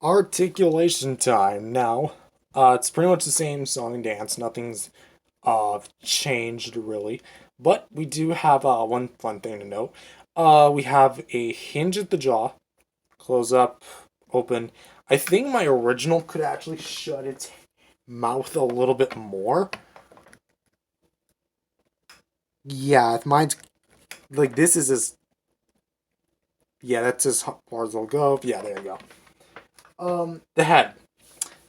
Articulation time. Now, it's pretty much the same song and dance. Nothing's changed really, but we do have one fun thing to note. We have a hinge at the jaw, close up, open. I think my original could actually shut its mouth a little bit more. Yeah, if mine's like this is as yeah, that's as far as it'll go. Yeah, there you go. The head.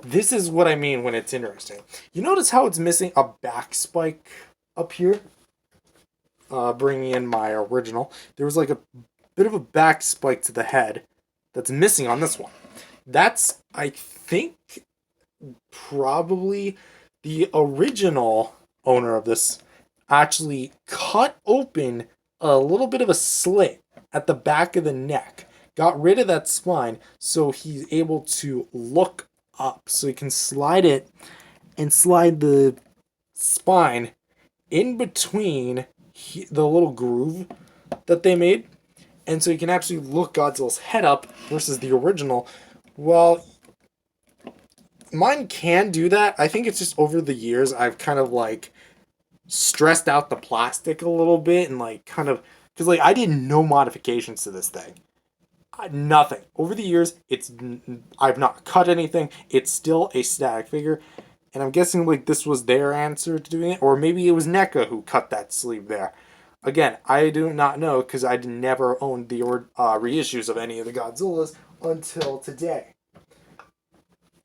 This is what I mean when it's interesting. You notice how it's missing a back spike up here? Bringing in my original. There was like a bit of a back spike to the head that's missing on this one. That's, I think, probably the original owner of this actually cut open a little bit of a slit at the back of the neck, got rid of that spine so he's able to look up. So he can slide it and slide the spine in between the little groove that they made. And so you can actually look Godzilla's head up versus the original. Well, mine can do that. I think it's just over the years I've kind of like stressed out the plastic a little bit and like kind of because like I did no modifications to this thing. Nothing. Over the years, I've not cut anything. It's still a static figure, and I'm guessing like this was their answer to doing it, or maybe it was NECA who cut that sleeve there. Again, I do not know because I never owned the reissues of any of the Godzillas until today.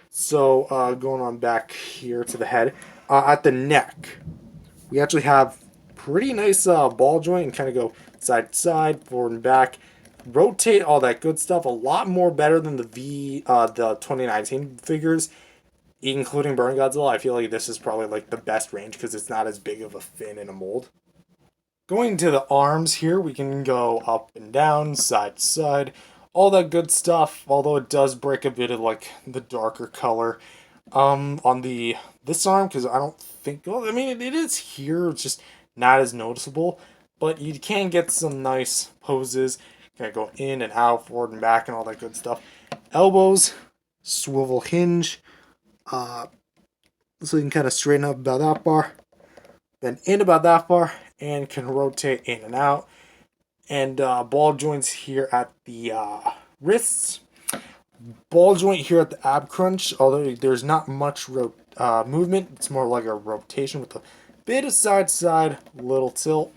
So going on back here to the head, at the neck, we actually have pretty nice ball joint and kind of go side to side, forward and back, rotate all that good stuff. A lot more better than the 2019 figures, including Burn Godzilla. I feel like this is probably like the best range because it's not as big of a fin in a mold. Going to the arms here, we can go up and down, side to side, all that good stuff. Although it does break a bit of like the darker color on the this arm because I don't think. Well, I mean it is here. It's just not as noticeable, but you can get some nice poses. Kind of go in and out, forward and back, and all that good stuff. Elbows, swivel hinge, so you can kind of straighten up about that far, then in about that far, and can rotate in and out. And ball joints here at the wrists. Ball joint here at the ab crunch, although there's not much movement. It's more like a rotation with a bit of side to side, little tilt.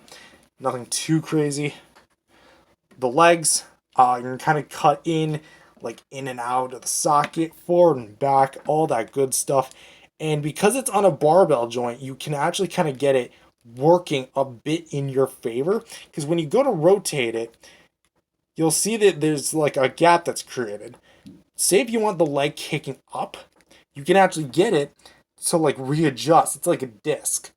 Nothing too crazy. The legs, you can kind of cut in, like in and out of the socket, forward and back, all that good stuff. And because it's on a barbell joint, you can actually kind of get it working a bit in your favor. Because when you go to rotate it, you'll see that there's like a gap that's created. Say if you want the leg kicking up, you can actually get it to like readjust. It's like a disc.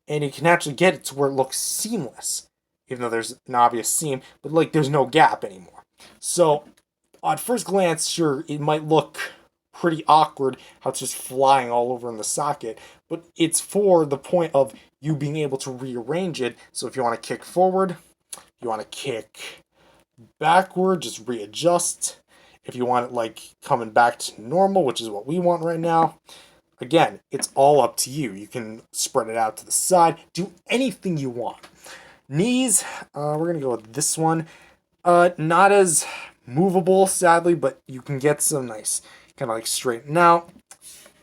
And you can actually get it to where it looks seamless. Even though there's an obvious seam, but like there's no gap anymore. So at first glance, sure, it might look pretty awkward how it's just flying all over in the socket, but it's for the point of you being able to rearrange it. So if you want to kick forward, you want to kick backward, just readjust. If you want it like coming back to normal, which is what we want right now, again, it's all up to you. You can spread it out to the side, do anything you want. Knees, we're going to go with this one. Not as movable, sadly, but you can get some nice, kind of like straighten out,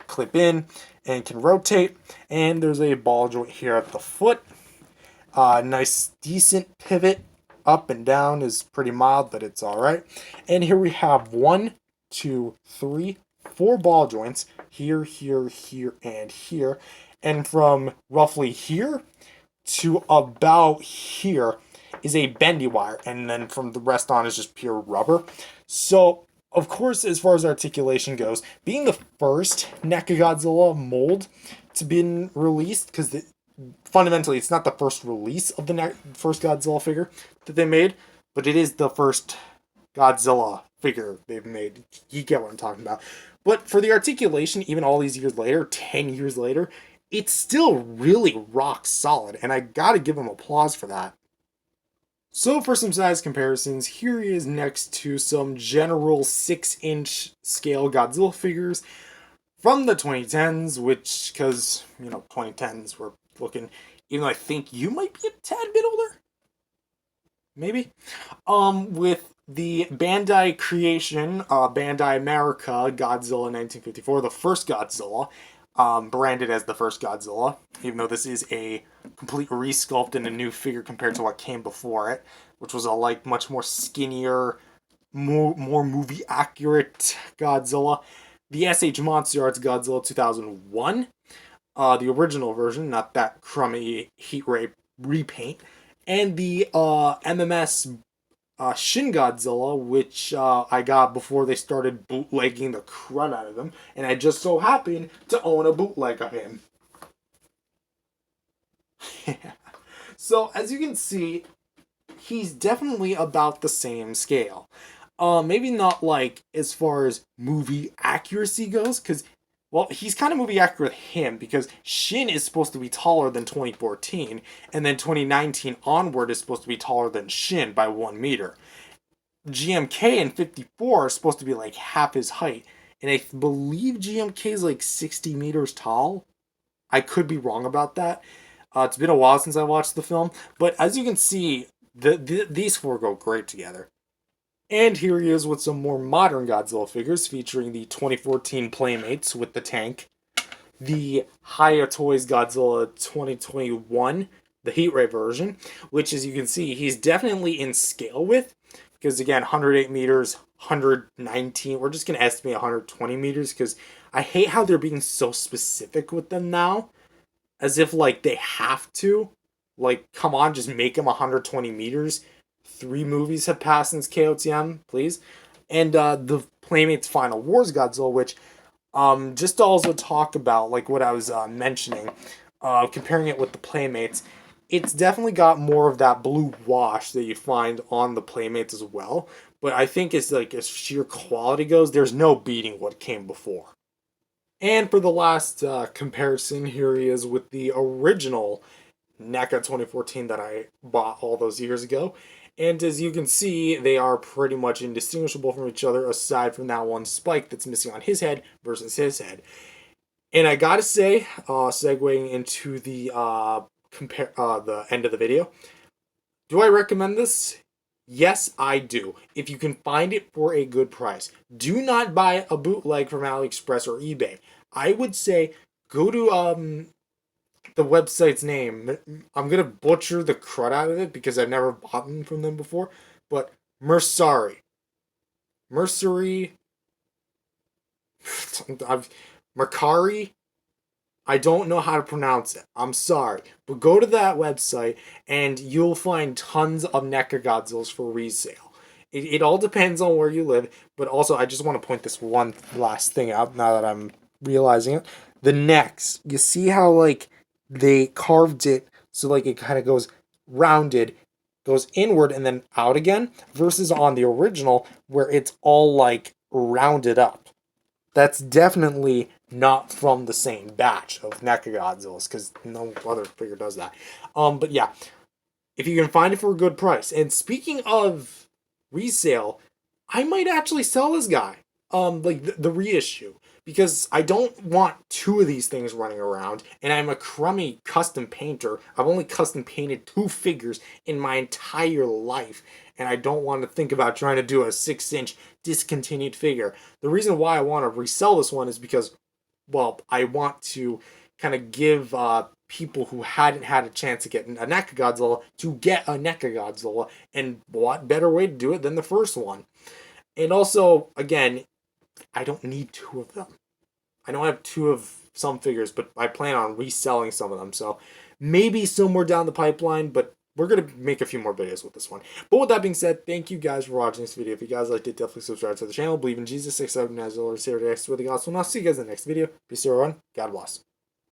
clip in, and can rotate. And there's a ball joint here at the foot. Nice, decent pivot. Up and down is pretty mild, but it's all right. And here we have 1, 2, 3, 4 ball joints. Here, here, here, and here. And from roughly here to about here is a bendy wire, and then from the rest on is just pure rubber. So, of course, as far as articulation goes, being the first NECA Godzilla mold to be released, because fundamentally it's not the first release of the first Godzilla figure that they made, but it is the first Godzilla figure they've made. You get what I'm talking about. But for the articulation, even all these years later, 10 years later, it's still really rock solid, and I gotta give them applause for that. So for some size comparisons, here he is next to some general 6-inch scale Godzilla figures from the 2010s, which, because, 2010s, we're looking, even though I think you might be a tad bit older, maybe, with the Bandai creation, Bandai America Godzilla 1954, the first Godzilla, branded as the first Godzilla, even though this is a complete resculpt and a new figure compared to what came before it, which was a much more skinnier, more movie accurate Godzilla. The SH Monster Arts Godzilla 2001, the original version, not that crummy heat ray repaint, and the MMS Shin Godzilla, which I got before they started bootlegging the crud out of them, and I just so happened to own a bootleg of him. So, as you can see, he's definitely about the same scale. Maybe not as far as movie accuracy goes, because well, he's kind of movie accurate with him because Shin is supposed to be taller than 2014, and then 2019 onward is supposed to be taller than Shin by 1 meter. GMK and 54 are supposed to be half his height, and I believe GMK is 60 meters tall. I could be wrong about that. It's been a while since I watched the film, but as you can see, these four go great together. And here he is with some more modern Godzilla figures featuring the 2014 Playmates with the tank, the Hiya Toys Godzilla 2021, the Heat Ray version, which as you can see, he's definitely in scale with, because again, 108 meters, 119, we're just going to estimate 120 meters, because I hate how they're being so specific with them now, as if they have to. Come on, just make him 120 meters. 3 movies have passed since KOTM, please. And the Playmates Final Wars Godzilla, which just to also talk about what I was mentioning, comparing it with the Playmates, it's definitely got more of that blue wash that you find on the Playmates as well. But I think as sheer quality goes, there's no beating what came before. And for the last comparison, here he is with the original NECA 2014 that I bought all those years ago. And as you can see, they are pretty much indistinguishable from each other, aside from that one spike that's missing on his head versus his head. And I gotta say, segueing into the the end of the video, do I recommend this? Yes, I do. If you can find it for a good price. Do not buy a bootleg from AliExpress or eBay. I would say go to the website's name. I'm gonna butcher the crud out of it because I've never bought them from them before. But Mercari, Mercari. I don't know how to pronounce it. I'm sorry, but go to that website and you'll find tons of NECA Godzillas for resale. It all depends on where you live, but also I just want to point this one last thing out now that I'm realizing it. The necks, you see how they carved it so it kind of goes rounded, goes inward and then out again, versus on the original where it's all rounded up. That's definitely not from the same batch of NECA Godzillas, because no other figure does that. But yeah, if you can find it for a good price. And speaking of resale, I might actually sell this guy. The reissue. Because I don't want 2 of these things running around, and I'm a crummy custom painter. I've only custom painted 2 figures in my entire life, and I don't want to think about trying to do a 6-inch discontinued figure. The reason why I want to resell this one is because, well, I want to kind of give people who hadn't had a chance to get a NECA Godzilla to get a NECA Godzilla, and what better way to do it than the first one? And also, again, I don't need 2 of them. I don't have 2 of some figures, but I plan on reselling some of them. So maybe somewhere down the pipeline, but we're going to make a few more videos with this one. But with that being said, thank you guys for watching this video. If you guys liked it, definitely subscribe to the channel. Believe in Jesus, 6 7 as well as here to with the gospel. And I'll see you guys in the next video. Peace, everyone. God bless.